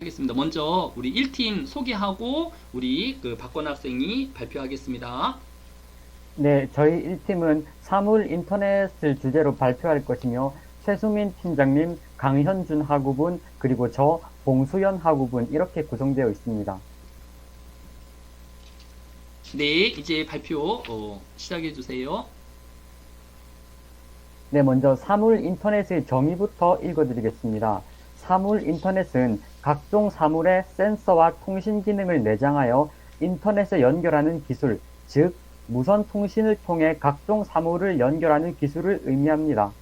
하겠습니다. 먼저 우리 1팀 소개하고 우리 박건 학생이 발표하겠습니다. 네, 저희 1팀은 사물 인터넷을 주제로 발표할 것이며 최수민 팀장님, 강현준 학우분, 그리고 저 봉수연 학우분 이렇게 구성되어 있습니다. 네, 이제 발표 시작해 주세요. 네, 먼저 사물 인터넷의 정의부터 읽어드리겠습니다. 사물 인터넷은 각종 사물의 센서와 통신 기능을 내장하여 인터넷에 연결하는 기술, 즉 무선 통신을 통해 각종 사물을 연결하는 기술을 의미합니다.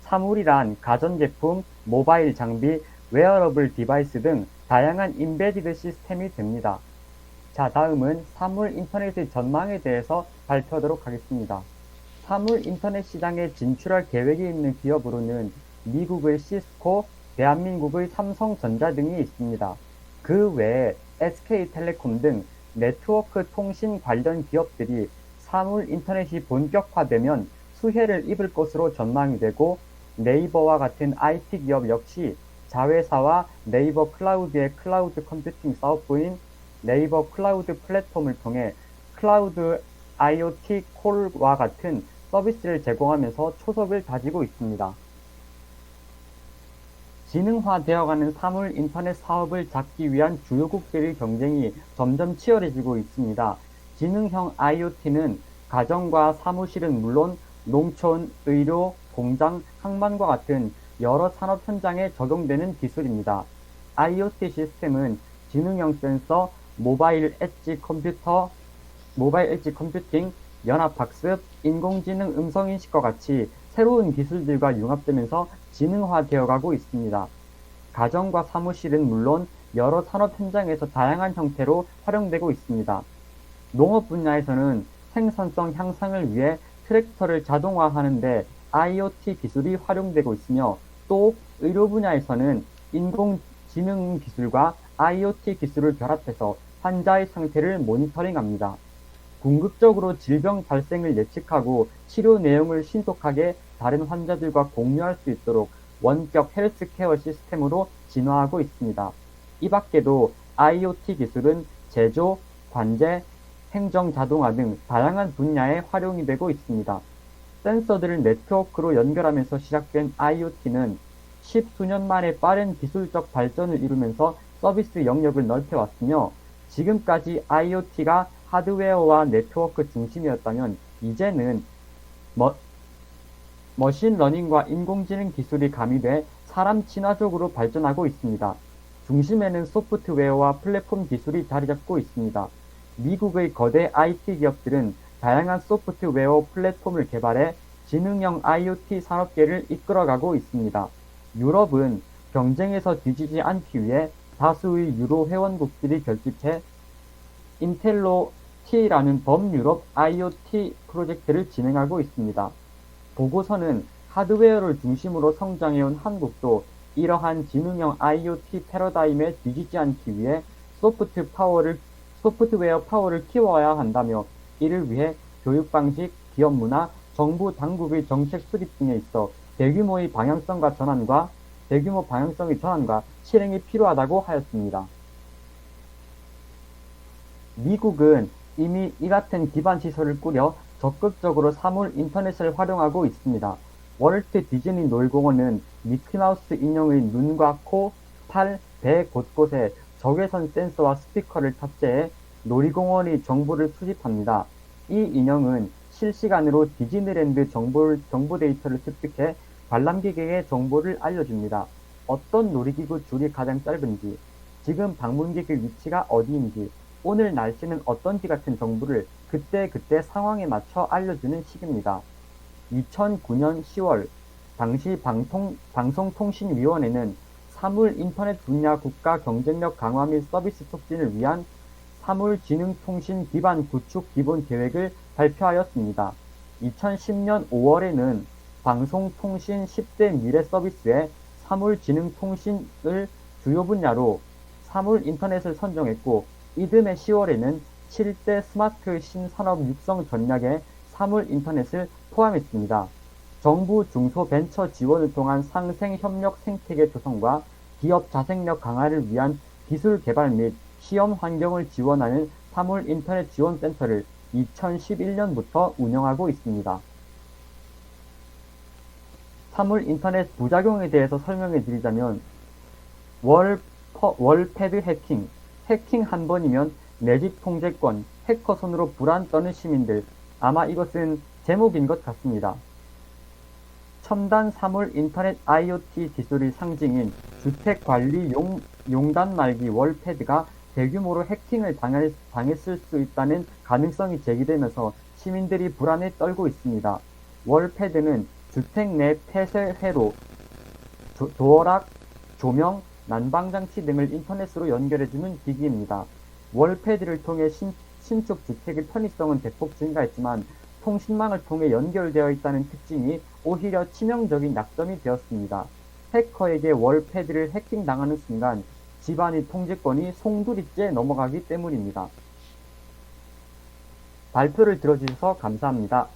사물이란 가전제품, 모바일 장비, 웨어러블 디바이스 등 다양한 임베디드 시스템이 됩니다. 자, 다음은 사물 인터넷의 전망에 대해서 발표하도록 하겠습니다. 사물 인터넷 시장에 진출할 계획이 있는 기업으로는 미국의 시스코, 대한민국의 삼성전자 등이 있습니다. 그 외에 SK텔레콤 등 네트워크 통신 관련 기업들이 사물 인터넷이 본격화되면 수혜를 입을 것으로 전망이 되고, 네이버와 같은 IT 기업 역시 자회사와 네이버 클라우드의 클라우드 컴퓨팅 사업부인 네이버 클라우드 플랫폼을 통해 클라우드 IoT 콜과 같은 서비스를 제공하면서 초석을 다지고 있습니다. 지능화되어가는 사물 인터넷 사업을 잡기 위한 주요국들의 경쟁이 점점 치열해지고 있습니다. 지능형 IoT는 가정과 사무실은 물론 농촌, 의료, 공장, 항만과 같은 여러 산업 현장에 적용되는 기술입니다. IoT 시스템은 지능형 센서, 모바일 엣지 컴퓨팅, 연합학습, 인공지능 음성인식과 같이 새로운 기술들과 융합되면서 지능화되어 가고 있습니다. 가정과 사무실은 물론 여러 산업 현장에서 다양한 형태로 활용되고 있습니다. 농업 분야에서는 생산성 향상을 위해 트랙터를 자동화하는 데 IoT 기술이 활용되고 있으며, 또 의료 분야에서는 인공지능 기술과 IoT 기술을 결합해서 환자의 상태를 모니터링합니다. 궁극적으로 질병 발생을 예측하고 치료 내용을 신속하게 다른 환자들과 공유할 수 있도록 원격 헬스케어 시스템으로 진화하고 있습니다. 이 밖에도 IoT 기술은 제조, 관제, 행정 자동화 등 다양한 분야에 활용이 되고 있습니다. 센서들을 네트워크로 연결하면서 시작된 IoT는 10수년 만에 빠른 기술적 발전을 이루면서 서비스 영역을 넓혀왔으며, 지금까지 IoT가 하드웨어와 네트워크 중심이었다면 이제는 머신러닝과 인공지능 기술이 가미돼 사람 친화적으로 발전하고 있습니다. 중심에는 소프트웨어와 플랫폼 기술이 자리잡고 있습니다. 미국의 거대 IT 기업들은 다양한 소프트웨어 플랫폼을 개발해 지능형 IoT 산업계를 이끌어가고 있습니다. 유럽은 경쟁에서 뒤지지 않기 위해 다수의 유로 회원국들이 결집해 인텔로-T라는 범유럽 IoT 프로젝트를 진행하고 있습니다. 보고서는 하드웨어를 중심으로 성장해온 한국도 이러한 지능형 IoT 패러다임에 뒤지지 않기 위해 소프트웨어 파워를 키워야 한다며, 이를 위해 교육 방식, 기업 문화, 정부 당국의 정책 수립 등에 있어 대규모 방향성의 전환과 실행이 필요하다고 하였습니다. 미국은 이미 이 같은 기반 시설을 꾸려 적극적으로 사물 인터넷을 활용하고 있습니다. 월트 디즈니 놀공원은 미키마우스 인형의 눈과 코, 팔, 배 곳곳에 적외선 센서와 스피커를 탑재해 놀이공원의 정보를 수집합니다. 이 인형은 실시간으로 디즈니랜드 정보 데이터를 습득해 관람객에게 정보를 알려줍니다. 어떤 놀이기구 줄이 가장 짧은지, 지금 방문객의 위치가 어디인지, 오늘 날씨는 어떤지 같은 정보를 그때그때 상황에 맞춰 알려주는 식입니다. 2009년 10월 당시 방송통신위원회는 사물 인터넷 분야 국가 경쟁력 강화 및 서비스 촉진을 위한 사물지능통신 기반 구축 기본 계획을 발표하였습니다. 2010년 5월에는 방송통신 10대 미래 서비스에 사물지능통신을 주요 분야로 사물 인터넷을 선정했고, 이듬해 10월에는 7대 스마트 신산업 육성 전략에 사물 인터넷을 포함했습니다. 정부 중소벤처 지원을 통한 상생 협력 생태계 조성과 기업 자생력 강화를 위한 기술 개발 및 시험 환경을 지원하는 사물 인터넷 지원센터를 2011년부터 운영하고 있습니다. 사물 인터넷 부작용에 대해서 설명해 드리자면 월패드 해킹 한 번이면 내 집 통제권, 해커 손으로 불안 떠는 시민들, 아마 이것은 제목인 것 같습니다. 첨단 사물 인터넷 IoT 기술의 상징인 주택관리 용단 말기 월패드가 대규모로 해킹을 당했을 수 있다는 가능성이 제기되면서 시민들이 불안에 떨고 있습니다. 월패드는 주택 내 폐쇄회로, 도어락, 조명, 난방장치 등을 인터넷으로 연결해주는 기기입니다. 월패드를 통해 신축 주택의 편의성은 대폭 증가했지만 통신망을 통해 연결되어 있다는 특징이 오히려 치명적인 약점이 되었습니다. 해커에게 월패드를 해킹당하는 순간 집안의 통제권이 송두리째 넘어가기 때문입니다. 발표를 들어주셔서 감사합니다.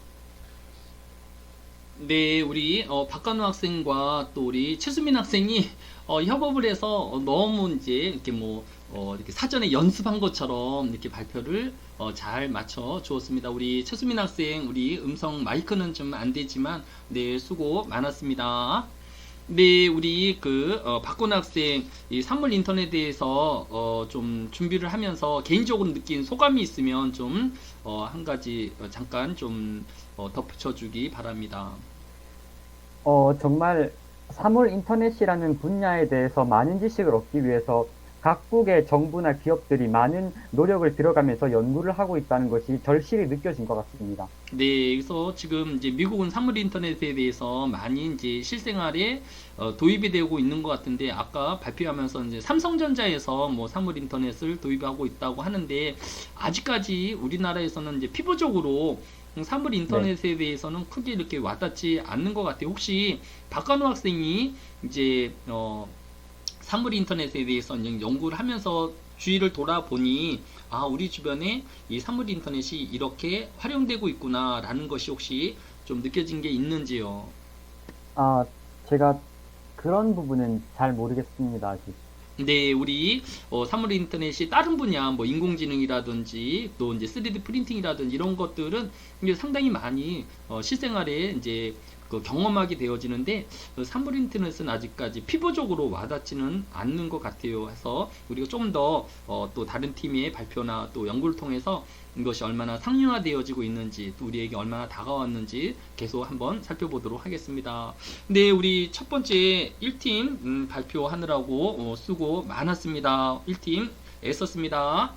네, 우리 박간우 학생과 또 우리 최수민 학생이 협업을 해서 너무 이제 이렇게 이렇게 사전에 연습한 것처럼 이렇게 발표를 잘 맞춰 주었습니다. 우리 최수민 학생, 우리 음성 마이크는 좀 안 되지만, 네, 수고 많았습니다. 네, 우리 박건우 학생, 이 산물 인터넷에 대해서 좀 준비를 하면서 개인적으로 느낀 소감이 있으면 좀 한 가지 잠깐 좀 덧붙여 주기 바랍니다. 정말 사물 인터넷이라는 분야에 대해서 많은 지식을 얻기 위해서 각국의 정부나 기업들이 많은 노력을 들어가면서 연구를 하고 있다는 것이 절실히 느껴진 것 같습니다. 네, 그래서 지금 이제 미국은 사물 인터넷에 대해서 많이 이제 실생활에 도입이 되고 있는 것 같은데, 아까 발표하면서 이제 삼성전자에서 뭐 사물 인터넷을 도입하고 있다고 하는데, 아직까지 우리나라에서는 이제 피부적으로 사물 인터넷에 대해서는 크게 이렇게 와닿지 않는 것 같아요. 혹시 박간호 학생이 이제 사물 인터넷에 대해서 이제 연구를 하면서 주위를 돌아보니, 아, 우리 주변에 이 사물 인터넷이 이렇게 활용되고 있구나라는 것이 혹시 좀 느껴진 게 있는지요? 제가 그런 부분은 잘 모르겠습니다, 아직. 네, 우리 사물 인터넷이 다른 분야, 뭐 인공지능이라든지 또 이제 3D 프린팅이라든지 이런 것들은 이제 상당히 많이 실생활에 이제 경험하게 되어지는데, 사물 인터넷은 아직까지 피부적으로 와닿지는 않는 것 같아요. 해서 우리가 좀 더 또 다른 팀의 발표나 또 연구를 통해서 이것이 얼마나 상용화되어지고 있는지, 또 우리에게 얼마나 다가왔는지 계속 한번 살펴보도록 하겠습니다. 네, 우리 첫 번째 1팀 발표하느라고 수고 많았습니다. 1팀 애썼습니다.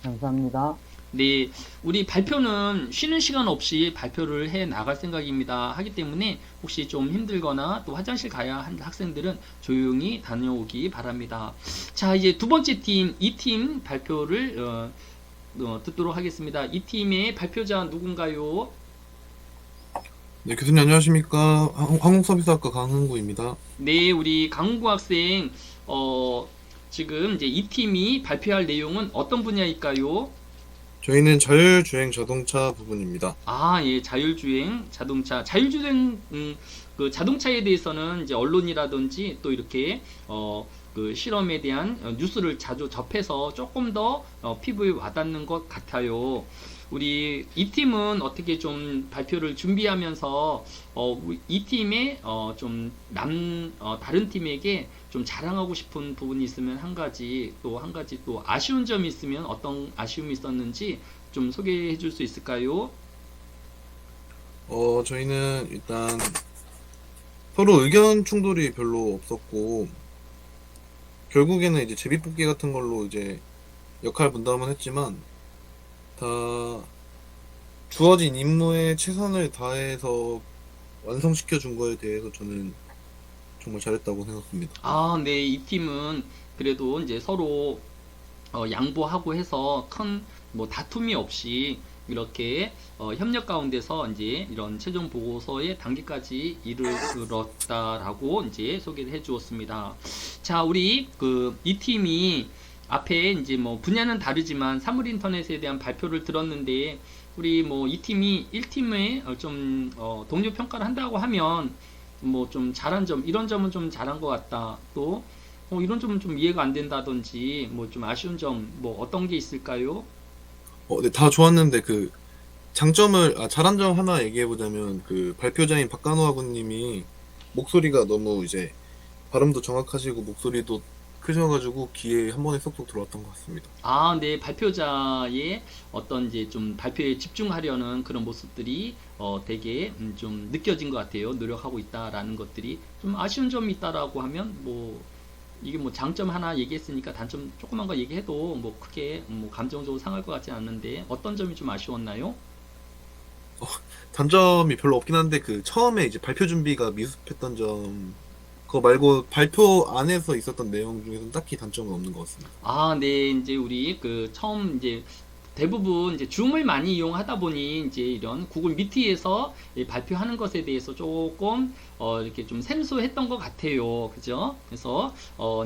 감사합니다. 네, 우리 발표는 쉬는 시간 없이 발표를 해 나갈 생각입니다. 하기 때문에 혹시 좀 힘들거나 또 화장실 가야 한 학생들은 조용히 다녀오기 바랍니다. 자, 이제 두 번째 팀, 2팀 발표를 듣도록 하겠습니다. 이 팀의 발표자 누군가요? 네, 교수님 안녕하십니까. 항공서비스학과 강흥구입니다. 네, 우리 강구 학생, 지금 이제 이 팀이 발표할 내용은 어떤 분야일까요? 저희는 자율주행 자동차 부분입니다. 아, 예, 자율주행 자동차. 자율주행, 그 자동차에 대해서는 이제 언론이라든지 또 이렇게, 그 실험에 대한 뉴스를 자주 접해서 조금 더 피부에 와닿는 것 같아요. 우리 이 팀은 어떻게 좀 발표를 준비하면서 이 팀의 다른 팀에게 좀 자랑하고 싶은 부분이 있으면 한 가지 또 아쉬운 점이 있으면 어떤 아쉬움이 있었는지 좀 소개해 줄 수 있을까요? 저희는 일단 서로 의견 충돌이 별로 없었고, 결국에는 이제 제비뽑기 같은 걸로 이제 역할 분담을 했지만, 다 주어진 임무에 최선을 다해서 완성시켜 준 거에 대해서 저는 정말 잘했다고 생각합니다. 아, 네, 이 팀은 그래도 이제 서로 양보하고 해서 큰 뭐 다툼이 없이 이렇게 협력 가운데서 이제 이런 최종 보고서의 단계까지 이르렀다라고 이제 소개를 해 주었습니다. 자, 우리 이 팀이 앞에 이제 뭐 분야는 다르지만 사물 인터넷에 대한 발표를 들었는데, 우리 뭐 이 팀이 1팀에 좀 동료 평가를 한다고 하면 뭐 좀 잘한 점, 이런 점은 좀 잘한 것 같다. 또 이런 점은 좀 이해가 안 된다든지 뭐 좀 아쉬운 점 뭐 어떤 게 있을까요? 네, 다 좋았는데 그 잘한 점 하나 얘기해보자면 그 발표자인 박간호 학우님이 목소리가 너무 이제 발음도 정확하시고 목소리도 크셔가지고 귀에 한 번에 쏙쏙 들어왔던 것 같습니다. 아, 네, 발표자의 어떤 이제 좀 발표에 집중하려는 그런 모습들이 되게 좀 느껴진 것 같아요. 노력하고 있다라는 것들이 좀 아쉬운 점이 있다라고 하면 뭐 이게 뭐 장점 하나 얘기했으니까 단점 조그만 거 얘기해도 뭐 크게 뭐 감정적으로 상할 것 같지 않는데 어떤 점이 좀 아쉬웠나요? 단점이 별로 없긴 한데 그 처음에 이제 발표 준비가 미흡했던 점 그거 말고 발표 안에서 있었던 내용 중에서는 딱히 단점은 없는 것 같습니다. 아, 네, 이제 우리 그 처음 이제 대부분 이제 줌을 많이 이용하다 보니 이제 이런 구글 미트에서 이 발표하는 것에 대해서 조금 이렇게 좀 생소했던 것 같아요. 그죠? 그래서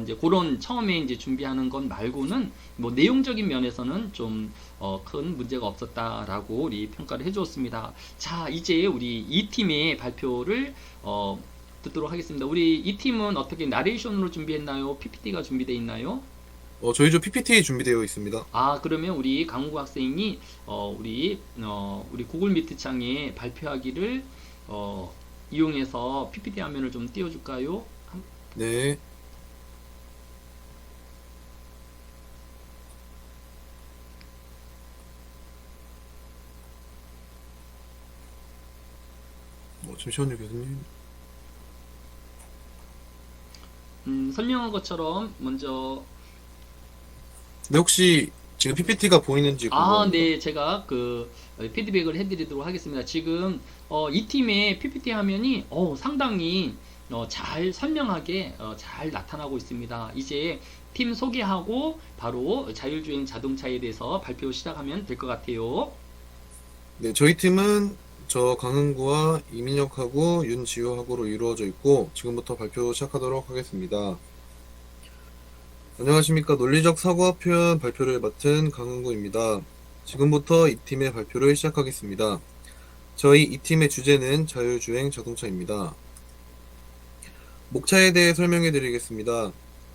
이제 그런 처음에 이제 준비하는 것 말고는 뭐 내용적인 면에서는 좀 큰 문제가 없었다라고 우리 평가를 해주었습니다. 자, 이제 우리 이 팀의 발표를 듣도록 하겠습니다. 우리 이 팀은 어떻게 나레이션으로 준비했나요? PPT가 준비되어 있나요? 저희 조 PPT 준비되어 있습니다. 아, 그러면 우리 강우 학생이 우리 구글 미트 창에 발표하기를 이용해서 PPT 화면을 좀 띄워줄까요? 네. 잠시만요, 교수님. 설명한 것처럼 먼저 네, 혹시 지금 PPT가 보이는지 아, 궁금합니다. 네, 제가 그 피드백을 해드리도록 하겠습니다. 지금 이 팀의 PPT 화면이 상당히 잘 설명하게 잘 나타나고 있습니다. 이제 팀 소개하고 바로 자율주행 자동차에 대해서 발표 시작하면 될 것 같아요. 네, 저희 팀은 저 강흥구와 이민혁하고 윤지호하고로 이루어져 있고 지금부터 발표 시작하도록 하겠습니다. 안녕하십니까. 논리적 사고와 표현 발표를 맡은 강흥구입니다. 지금부터 이 팀의 발표를 시작하겠습니다. 저희 이 팀의 주제는 자율주행 자동차입니다. 목차에 대해 설명해 드리겠습니다.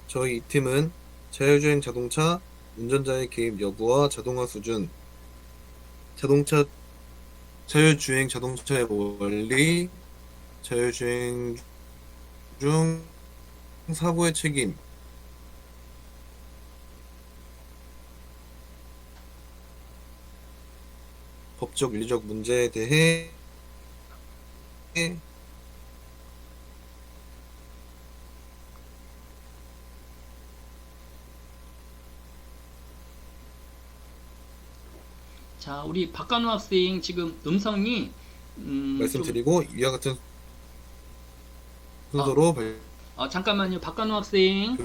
저희 이 팀은 자율주행 자동차, 운전자의 개입 여부와 자동화 수준, 자율주행 자동차의 원리, 자율주행 중 사고의 책임, 법적 윤리적 문제에 대해 자, 우리 박간호 학생 지금 음성이 좀 말씀드리고 이와 같은 순서로 잠깐만요. 박간호 학생,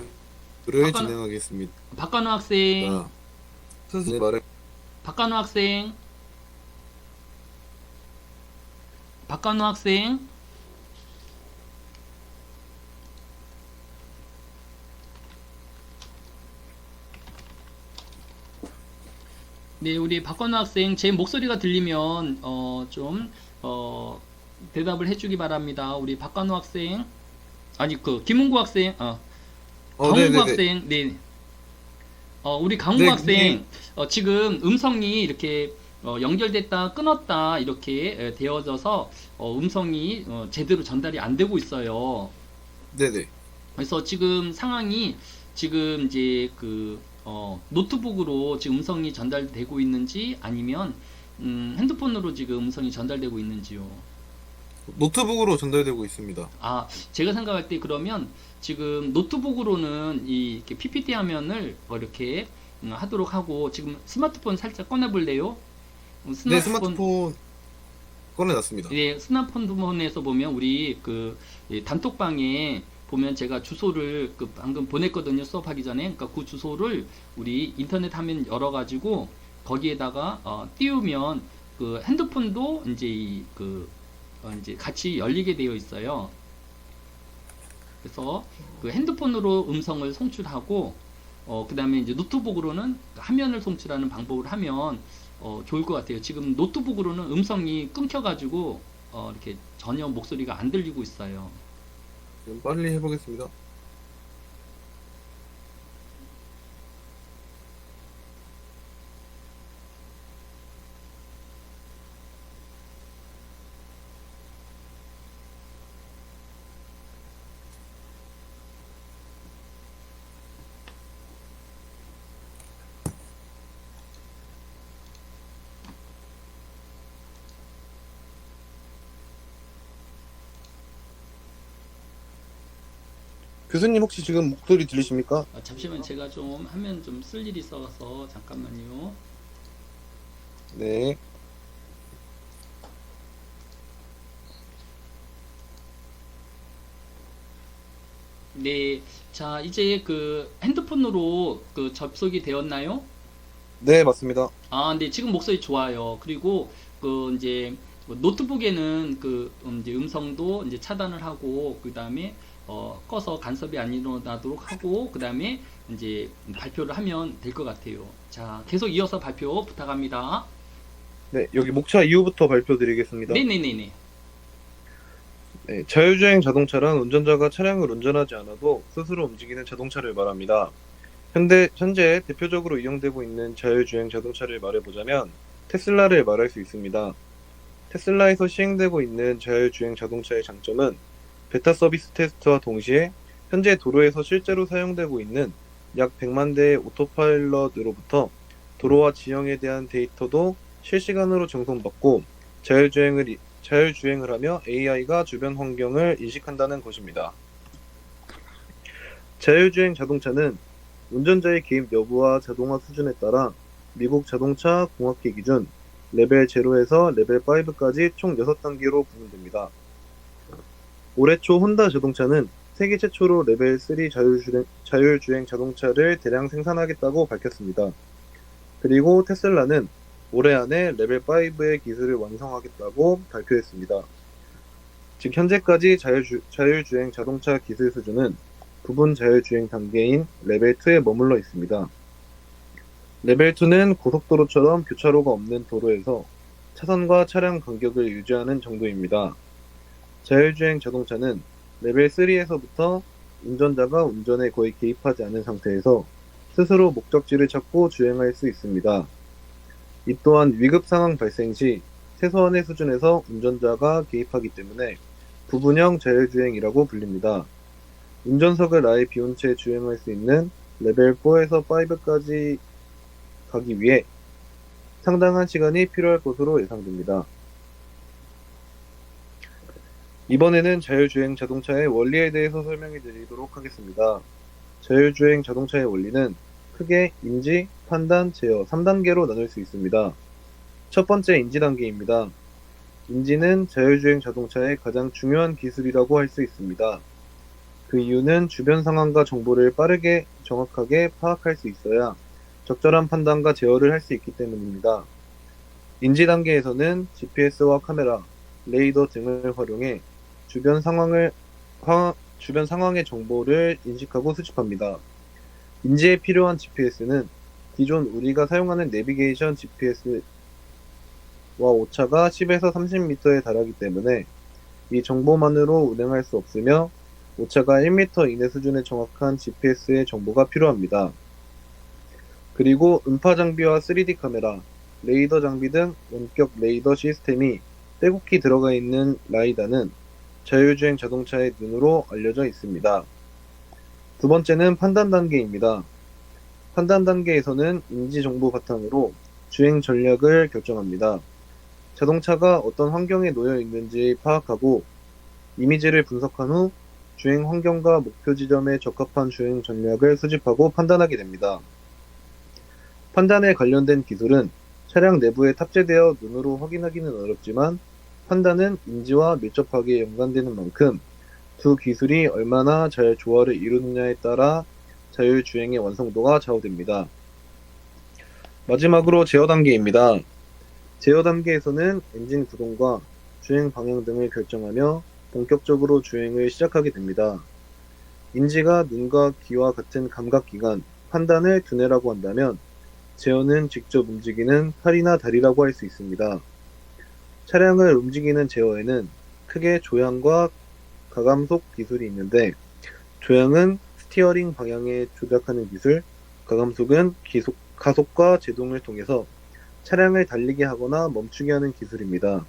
발표를 박간호 진행하겠습니다. 박간호 학생, 선생님 말에 박간호 학생, 박간호 학생. 네, 우리 박건우 학생, 제 목소리가 들리면 좀 대답을 해주기 바랍니다. 우리 박건우 학생, 아니 그 김은구 학생, 강훈구 네네네. 학생, 네, 우리 강훈구 네, 학생, 지금 음성이 이렇게 연결됐다 끊었다 이렇게 되어져서 음성이 제대로 전달이 안 되고 있어요. 네네. 그래서 지금 상황이 지금 이제 그 노트북으로 지금 음성이 전달되고 있는지 아니면 핸드폰으로 지금 음성이 전달되고 있는지요. 노트북으로 전달되고 있습니다. 아, 제가 생각할 때 그러면 지금 노트북으로는 이렇게 PPT 화면을 이렇게 하도록 하고 지금 스마트폰 살짝 꺼내볼래요? 네, 스마트폰 꺼내놨습니다. 예, 스마트폰에서 보면 우리 그 단톡방에 보면 제가 주소를 그 방금 보냈거든요. 수업하기 전에. 그러니까 그 주소를 우리 인터넷 화면 열어가지고 거기에다가 띄우면 그 핸드폰도 이제 이제 같이 열리게 되어 있어요. 그래서 그 핸드폰으로 음성을 송출하고 그 다음에 이제 노트북으로는 화면을 송출하는 방법을 하면 좋을 것 같아요. 지금 노트북으로는 음성이 끊겨가지고 이렇게 전혀 목소리가 안 들리고 있어요. 지금 빨리 해보겠습니다. 교수님 혹시 지금 목소리 들리십니까? 잠시만 제가 좀 화면 좀 쓸 일이 있어서 잠깐만요. 네. 네, 자 이제 그 핸드폰으로 그 접속이 되었나요? 네, 맞습니다. 아, 네, 지금 목소리 좋아요. 그리고 그 이제 뭐 노트북에는 그 이제 음성도 이제 차단을 하고 그 다음에 꺼서 간섭이 안 일어나도록 하고 그 다음에 이제 발표를 하면 될 것 같아요. 자, 계속 이어서 발표 부탁합니다. 네, 여기 목차 이후부터 발표 드리겠습니다. 네네네네. 네, 자율주행 자동차란 운전자가 차량을 운전하지 않아도 스스로 움직이는 자동차를 말합니다. 현재 대표적으로 이용되고 있는 자율주행 자동차를 말해보자면 테슬라를 말할 수 있습니다. 테슬라에서 시행되고 있는 자율주행 자동차의 장점은 베타 서비스 테스트와 동시에 현재 도로에서 실제로 사용되고 있는 약 100만 대의 오토파일럿으로부터 도로와 지형에 대한 데이터도 실시간으로 전송받고 자율주행을 하며 AI가 주변 환경을 인식한다는 것입니다. 자율주행 자동차는 운전자의 개입 여부와 자동화 수준에 따라 미국 자동차 공학회 기준 레벨 0에서 레벨 5까지 총 6단계로 구분됩니다. 올해 초 혼다 자동차는 세계 최초로 레벨 3 자율주행 자동차를 대량 생산하겠다고 밝혔습니다. 그리고 테슬라는 올해 안에 레벨 5의 기술을 완성하겠다고 발표했습니다. 즉 현재까지 자율주행 자동차 기술 수준은 부분 자율주행 단계인 레벨 2에 머물러 있습니다. 레벨 2는 고속도로처럼 교차로가 없는 도로에서 차선과 차량 간격을 유지하는 정도입니다. 자율주행 자동차는 레벨 3에서부터 운전자가 운전에 거의 개입하지 않은 상태에서 스스로 목적지를 찾고 주행할 수 있습니다. 이 또한 위급 상황 발생 시 최소한의 수준에서 운전자가 개입하기 때문에 부분형 자율주행이라고 불립니다. 운전석을 아예 비운 채 주행할 수 있는 레벨 4에서 5까지 가기 위해 상당한 시간이 필요할 것으로 예상됩니다. 이번에는 자율주행 자동차의 원리에 대해서 설명해 드리도록 하겠습니다. 자율주행 자동차의 원리는 크게 인지, 판단, 제어 3단계로 나눌 수 있습니다. 첫 번째 인지 단계입니다. 인지는 자율주행 자동차의 가장 중요한 기술이라고 할 수 있습니다. 그 이유는 주변 상황과 정보를 빠르게 정확하게 파악할 수 있어야 적절한 판단과 제어를 할 수 있기 때문입니다. 인지 단계에서는 GPS와 카메라, 레이더 등을 활용해 주변 상황의 정보를 인식하고 수집합니다. 인지에 필요한 GPS는 기존 우리가 사용하는 내비게이션 GPS와 오차가 10에서 30m에 달하기 때문에 이 정보만으로 운행할 수 없으며 오차가 1m 이내 수준의 정확한 GPS의 정보가 필요합니다. 그리고 음파 장비와 3D 카메라, 레이더 장비 등 원격 레이더 시스템이 빼곡히 들어가 있는 라이다는 자율주행 자동차의 눈으로 알려져 있습니다. 두 번째는 판단 단계입니다. 판단 단계에서는 인지 정보 바탕으로 주행 전략을 결정합니다. 자동차가 어떤 환경에 놓여 있는지 파악하고 이미지를 분석한 후 주행 환경과 목표 지점에 적합한 주행 전략을 수집하고 판단하게 됩니다. 판단에 관련된 기술은 차량 내부에 탑재되어 눈으로 확인하기는 어렵지만 판단은 인지와 밀접하게 연관되는 만큼 두 기술이 얼마나 잘 조화를 이루느냐에 따라 자율주행의 완성도가 좌우됩니다. 마지막으로 제어 단계입니다. 제어 단계에서는 엔진 구동과 주행 방향 등을 결정하며 본격적으로 주행을 시작하게 됩니다. 인지가 눈과 귀와 같은 감각기관, 판단을 두뇌라고 한다면 제어는 직접 움직이는 팔이나 다리라고 할 수 있습니다. 차량을 움직이는 제어에는 크게 조향과 가감속 기술이 있는데 조향은 스티어링 방향에 조작하는 기술, 가감속은 가속과 제동을 통해서 차량을 달리게 하거나 멈추게 하는 기술입니다.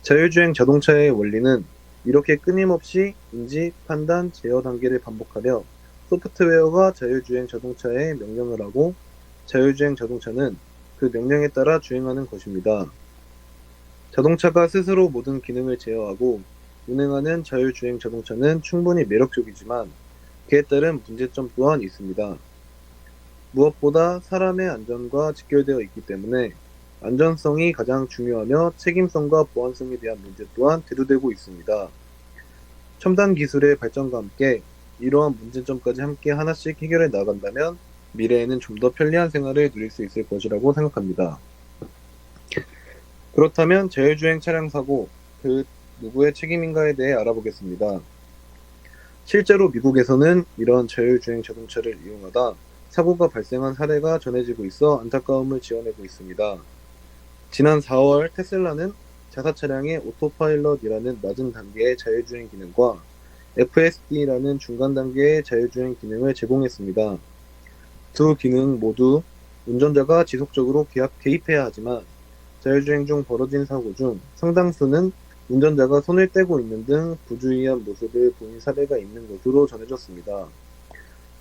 자율주행 자동차의 원리는 이렇게 끊임없이 인지, 판단, 제어 단계를 반복하며 소프트웨어가 자율주행 자동차에 명령을 하고 자율주행 자동차는 그 명령에 따라 주행하는 것입니다. 자동차가 스스로 모든 기능을 제어하고 운행하는 자율주행 자동차는 충분히 매력적이지만 그에 따른 문제점 또한 있습니다. 무엇보다 사람의 안전과 직결되어 있기 때문에 안전성이 가장 중요하며 책임성과 보안성에 대한 문제 또한 대두되고 있습니다. 첨단 기술의 발전과 함께 이러한 문제점까지 함께 하나씩 해결해 나간다면 미래에는 좀 더 편리한 생활을 누릴 수 있을 것이라고 생각합니다. 그렇다면 자율주행 차량 사고, 그 누구의 책임인가에 대해 알아보겠습니다. 실제로 미국에서는 이런 자율주행 자동차를 이용하다 사고가 발생한 사례가 전해지고 있어 안타까움을 지어내고 있습니다. 지난 4월 테슬라는 자사 차량의 오토파일럿이라는 낮은 단계의 자율주행 기능과 FSD라는 중간 단계의 자율주행 기능을 제공했습니다. 두 기능 모두 운전자가 지속적으로 개입해야 하지만 자율주행 중 벌어진 사고 중 상당수는 운전자가 손을 떼고 있는 등 부주의한 모습을 보인 사례가 있는 것으로 전해졌습니다.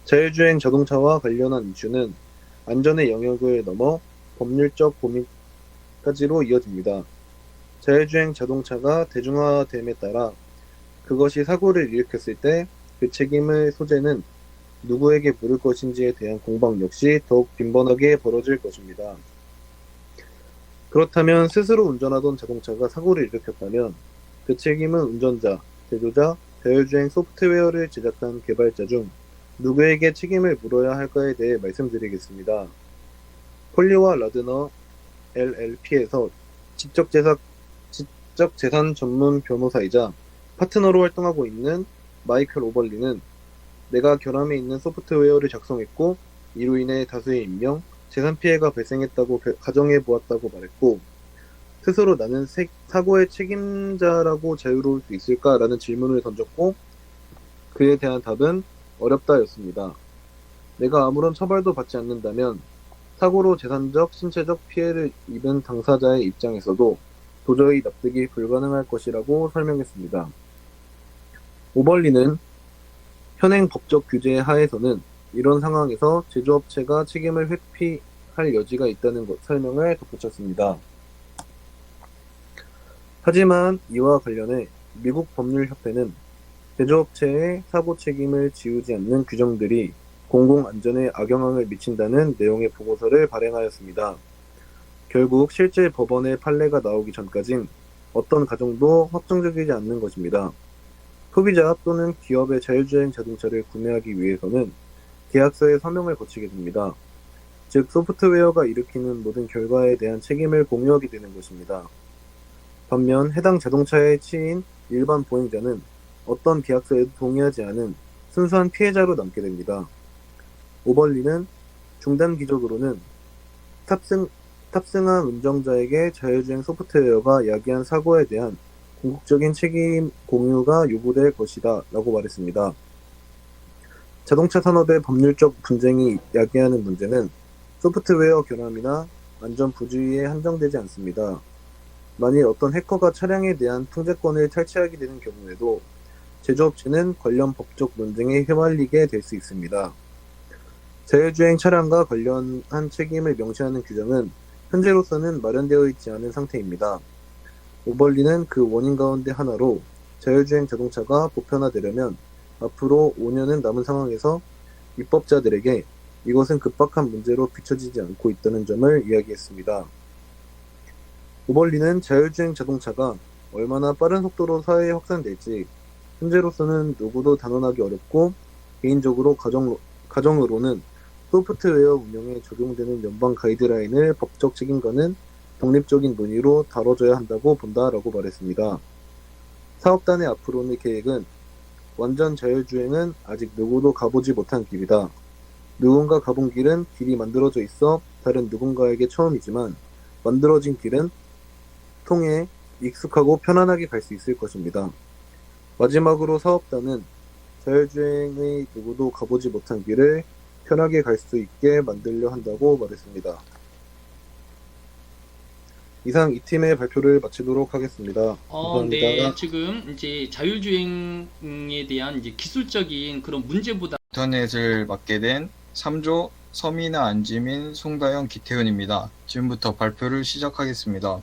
자율주행 자동차와 관련한 이슈는 안전의 영역을 넘어 법률적 고민까지로 이어집니다. 자율주행 자동차가 대중화됨에 따라 그것이 사고를 일으켰을 때 그 책임의 소재는 누구에게 물을 것인지에 대한 공방 역시 더욱 빈번하게 벌어질 것입니다. 그렇다면 스스로 운전하던 자동차가 사고를 일으켰다면 그 책임은 운전자, 제조자, 자율주행 소프트웨어를 제작한 개발자 중 누구에게 책임을 물어야 할까에 대해 말씀드리겠습니다. 폴리와 라드너 LLP에서 지적재산 전문 변호사이자 파트너로 활동하고 있는 마이클 오벌리는 내가 결함에 있는 소프트웨어를 작성했고 이로 인해 다수의 인명, 재산 피해가 발생했다고 가정해 보았다고 말했고 스스로 나는 사고의 책임자라고 자유로울 수 있을까라는 질문을 던졌고 그에 대한 답은 어렵다였습니다. 내가 아무런 처벌도 받지 않는다면 사고로 재산적, 신체적 피해를 입은 당사자의 입장에서도 도저히 납득이 불가능할 것이라고 설명했습니다. 오벌리는 현행 법적 규제 하에서는 이런 상황에서 제조업체가 책임을 회피할 여지가 있다는 설명을 덧붙였습니다. 하지만 이와 관련해 미국 법률협회는 제조업체의 사고 책임을 지우지 않는 규정들이 공공안전에 악영향을 미친다는 내용의 보고서를 발행하였습니다. 결국 실제 법원의 판례가 나오기 전까진 어떤 가정도 확정적이지 않는 것입니다. 소비자 또는 기업의 자율주행 자동차를 구매하기 위해서는 계약서에 서명을 거치게 됩니다. 즉 소프트웨어가 일으키는 모든 결과에 대한 책임을 공유하게 되는 것입니다. 반면 해당 자동차의 치인 일반 보행자는 어떤 계약서에도 동의하지 않은 순수한 피해자로 남게 됩니다. 오벌리는 중단기적으로는 탑승한 운전자에게 자율주행 소프트웨어가 야기한 사고에 대한 궁극적인 책임 공유가 요구될 것이다 라고 말했습니다. 자동차 산업의 법률적 분쟁이 야기하는 문제는 소프트웨어 결함이나 안전 부주의에 한정되지 않습니다. 만일 어떤 해커가 차량에 대한 통제권을 탈취하게 되는 경우에도 제조업체는 관련 법적 논쟁에 휘말리게 될 수 있습니다. 자율주행 차량과 관련한 책임을 명시하는 규정은 현재로서는 마련되어 있지 않은 상태입니다. 오벌리는 그 원인 가운데 하나로 자율주행 자동차가 보편화되려면 앞으로 5년은 남은 상황에서 입법자들에게 이것은 급박한 문제로 비춰지지 않고 있다는 점을 이야기했습니다. 오벌리는 자율주행 자동차가 얼마나 빠른 속도로 사회에 확산될지 현재로서는 누구도 단언하기 어렵고 개인적으로 가정으로는 소프트웨어 운영에 적용되는 연방 가이드라인을 법적 책임과는 독립적인 논의로 다뤄져야 한다고 본다라고 말했습니다. 사업단의 앞으로의 계획은 완전 자율주행은 아직 누구도 가보지 못한 길이다. 누군가 가본 길은 길이 만들어져 있어 다른 누군가에게 처음이지만 만들어진 길은 통해 익숙하고 편안하게 갈 수 있을 것입니다. 마지막으로 사업단은 자율주행의 누구도 가보지 못한 길을 편하게 갈 수 있게 만들려 한다고 말했습니다. 이상 이 팀의 발표를 마치도록 하겠습니다. 감사합니다. 네, 지금 이제 자율주행에 대한 이제 기술적인 그런 문제보다 인터넷을 맡게 된 3조 서민아 안지민 송다영 기태훈입니다. 지금부터 발표를 시작하겠습니다.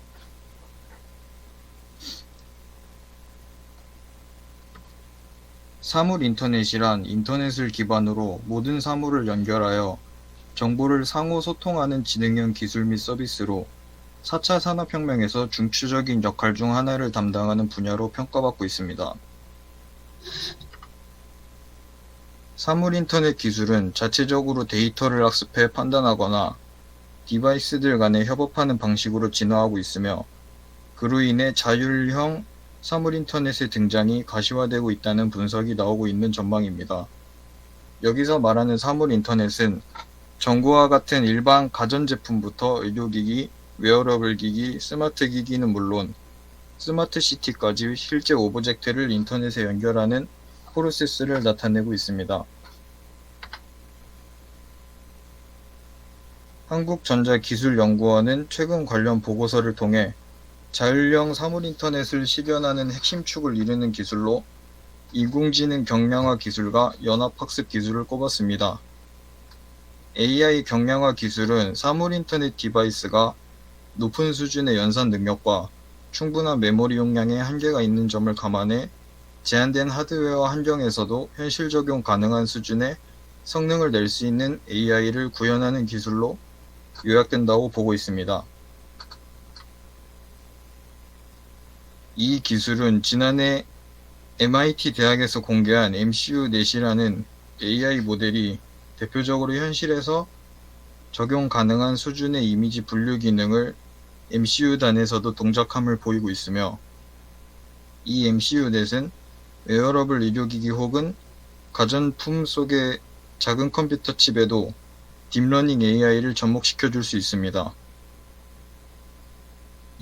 사물 인터넷이란 인터넷을 기반으로 모든 사물을 연결하여 정보를 상호 소통하는 지능형 기술 및 서비스로 4차 산업혁명에서 중추적인 역할 중 하나를 담당하는 분야로 평가받고 있습니다. 사물 인터넷 기술은 자체적으로 데이터를 학습해 판단하거나 디바이스들 간에 협업하는 방식으로 진화하고 있으며, 그로 인해 자율형 사물 인터넷의 등장이 가시화되고 있다는 분석이 나오고 있는 전망입니다. 여기서 말하는 사물 인터넷은 전구와 같은 일반 가전제품부터 의료기기, 웨어러블 기기, 스마트 기기는 물론 스마트 시티까지 실제 오브젝트를 인터넷에 연결하는 프로세스를 나타내고 있습니다. 한국전자기술연구원은 최근 관련 보고서를 통해 자율형 사물 인터넷을 실현하는 핵심 축을 이루는 기술로 인공지능 경량화 기술과 연합학습 기술을 꼽았습니다. AI 경량화 기술은 사물 인터넷 디바이스가 높은 수준의 연산 능력과 충분한 메모리 용량에 한계가 있는 점을 감안해 제한된 하드웨어 환경에서도 현실 적용 가능한 수준의 성능을 낼 수 있는 AI를 구현하는 기술로 요약된다고 보고 있습니다. 이 기술은 지난해 MIT 대학에서 공개한 MCU-넷이라는 AI 모델이 대표적으로 현실에서 적용 가능한 수준의 이미지 분류 기능을 MCU-단에서도 동작함을 보이고 있으며, 이 MCU-넷은 웨어러블 의료기기 혹은 가전품 속의 작은 컴퓨터 칩에도 딥러닝 AI를 접목시켜 줄 수 있습니다.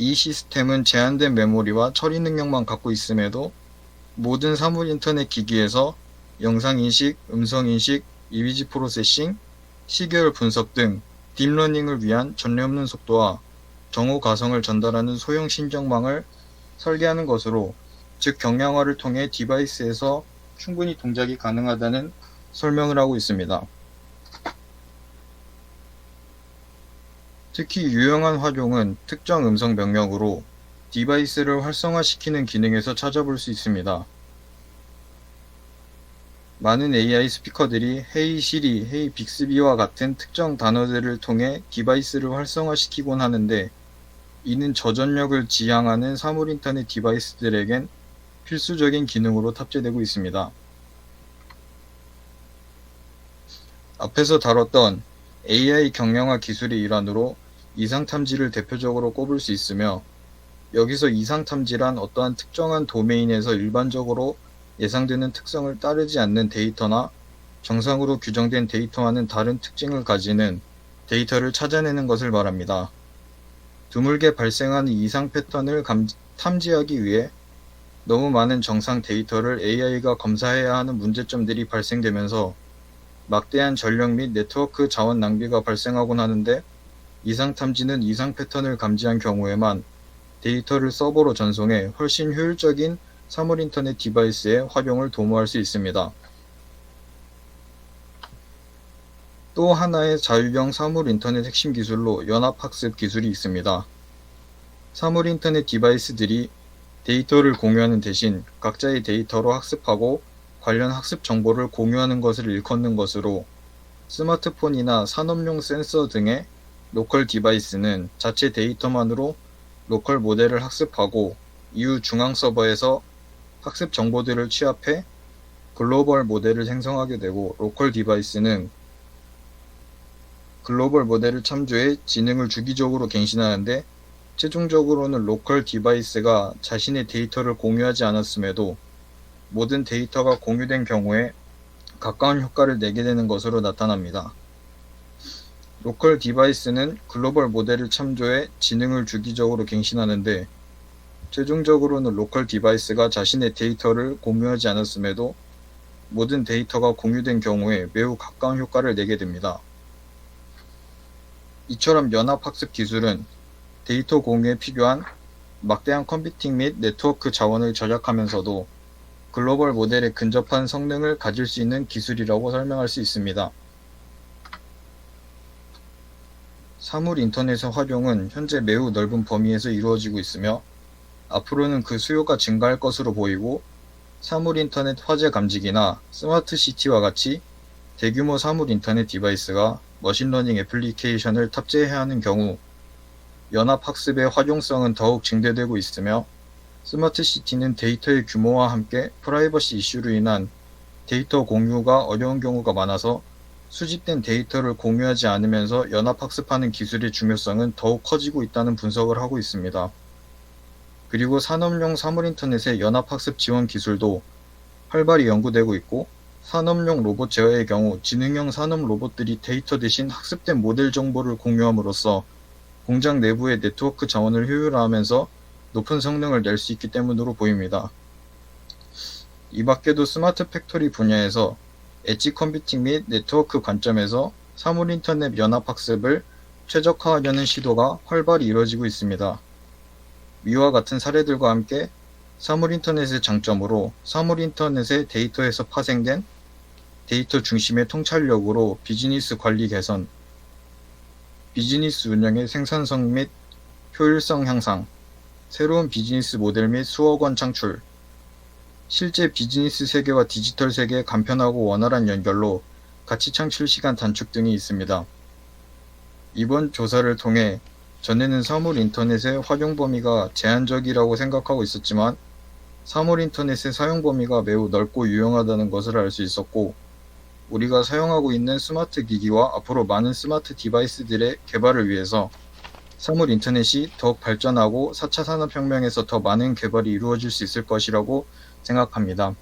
이 시스템은 제한된 메모리와 처리 능력만 갖고 있음에도 모든 사물 인터넷 기기에서 영상인식, 음성인식, 이미지 프로세싱, 시계열 분석 등 딥러닝을 위한 전례없는 속도와 정오 가성을 전달하는 소형 신경망을 설계하는 것으로, 즉 경량화를 통해 디바이스에서 충분히 동작이 가능하다는 설명을 하고 있습니다. 특히 유용한 활용은 특정 음성 명령으로 디바이스를 활성화시키는 기능에서 찾아볼 수 있습니다. 많은 AI 스피커들이 헤이 시리, 헤이 빅스비와 같은 특정 단어들을 통해 디바이스를 활성화시키곤 하는데, 이는 저전력을 지향하는 사물 인터넷 디바이스들에겐 필수적인 기능으로 탑재되고 있습니다. 앞에서 다뤘던 AI 경량화 기술의 일환으로 이상탐지를 대표적으로 꼽을 수 있으며, 여기서 이상탐지란 어떠한 특정한 도메인에서 일반적으로 예상되는 특성을 따르지 않는 데이터나 정상으로 규정된 데이터와는 다른 특징을 가지는 데이터를 찾아내는 것을 말합니다. 드물게 발생하는 이상 패턴을 탐지하기 위해 너무 많은 정상 데이터를 AI가 검사해야 하는 문제점들이 발생되면서 막대한 전력 및 네트워크 자원 낭비가 발생하곤 하는데, 이상 탐지는 이상 패턴을 감지한 경우에만 데이터를 서버로 전송해 훨씬 효율적인 사물 인터넷 디바이스의 활용을 도모할 수 있습니다. 또 하나의 자율형 사물 인터넷 핵심 기술로 연합학습 기술이 있습니다. 사물 인터넷 디바이스들이 데이터를 공유하는 대신 각자의 데이터로 학습하고 관련 학습 정보를 공유하는 것을 일컫는 것으로, 스마트폰이나 산업용 센서 등의 로컬 디바이스는 자체 데이터만으로 로컬 모델을 학습하고 이후 중앙 서버에서 학습 정보들을 취합해 글로벌 모델을 생성하게 되고, 로컬 디바이스는 글로벌 모델을 참조해 지능을 주기적으로 갱신하는데, 최종적으로는 로컬 디바이스가 자신의 데이터를 공유하지 않았음에도 모든 데이터가 공유된 경우에 가까운 효과를 내게 되는 것으로 나타납니다. 로컬 디바이스는 글로벌 모델을 참조해 지능을 주기적으로 갱신하는데, 최종적으로는 로컬 디바이스가 자신의 데이터를 공유하지 않았음에도 모든 데이터가 공유된 경우에 매우 가까운 효과를 내게 됩니다. 이처럼 연합학습 기술은 데이터 공유에 필요한 막대한 컴퓨팅 및 네트워크 자원을 절약하면서도 글로벌 모델에 근접한 성능을 가질 수 있는 기술이라고 설명할 수 있습니다. 사물 인터넷의 활용은 현재 매우 넓은 범위에서 이루어지고 있으며, 앞으로는 그 수요가 증가할 것으로 보이고, 사물 인터넷 화재 감지기나 스마트 시티와 같이 대규모 사물 인터넷 디바이스가 머신러닝 애플리케이션을 탑재해야 하는 경우 연합학습의 활용성은 더욱 증대되고 있으며 스마트 시티는 데이터의 규모와 함께 프라이버시 이슈로 인한 데이터 공유가 어려운 경우가 많아서 수집된 데이터를 공유하지 않으면서 연합학습하는 기술의 중요성은 더욱 커지고 있다는 분석을 하고 있습니다. 그리고 산업용 사물인터넷의 연합학습 지원 기술도 활발히 연구되고 있고 산업용 로봇 제어의 경우 지능형 산업 로봇들이 데이터 대신 학습된 모델 정보를 공유함으로써 공장 내부의 네트워크 자원을 효율화하면서 높은 성능을 낼 수 있기 때문으로 보입니다. 이 밖에도 스마트 팩토리 분야에서 엣지 컴퓨팅 및 네트워크 관점에서 사물인터넷 연합학습을 최적화하려는 시도가 활발히 이루어지고 있습니다. 위와 같은 사례들과 함께 사물인터넷의 장점으로 사물인터넷의 데이터에서 파생된 데이터 중심의 통찰력으로 비즈니스 관리 개선, 비즈니스 운영의 생산성 및 효율성 향상, 새로운 비즈니스 모델 및 수억 원 창출, 실제 비즈니스 세계와 디지털 세계의 간편하고 원활한 연결로 가치 창출 시간 단축 등이 있습니다. 이번 조사를 통해 전에는 사물 인터넷의 활용 범위가 제한적이라고 생각하고 있었지만 사물 인터넷의 사용 범위가 매우 넓고 유용하다는 것을 알 수 있었고 우리가 사용하고 있는 스마트 기기와 앞으로 많은 스마트 디바이스들의 개발을 위해서 사물 인터넷이 더욱 발전하고 4차 산업혁명에서 더 많은 개발이 이루어질 수 있을 것이라고 생각합니다.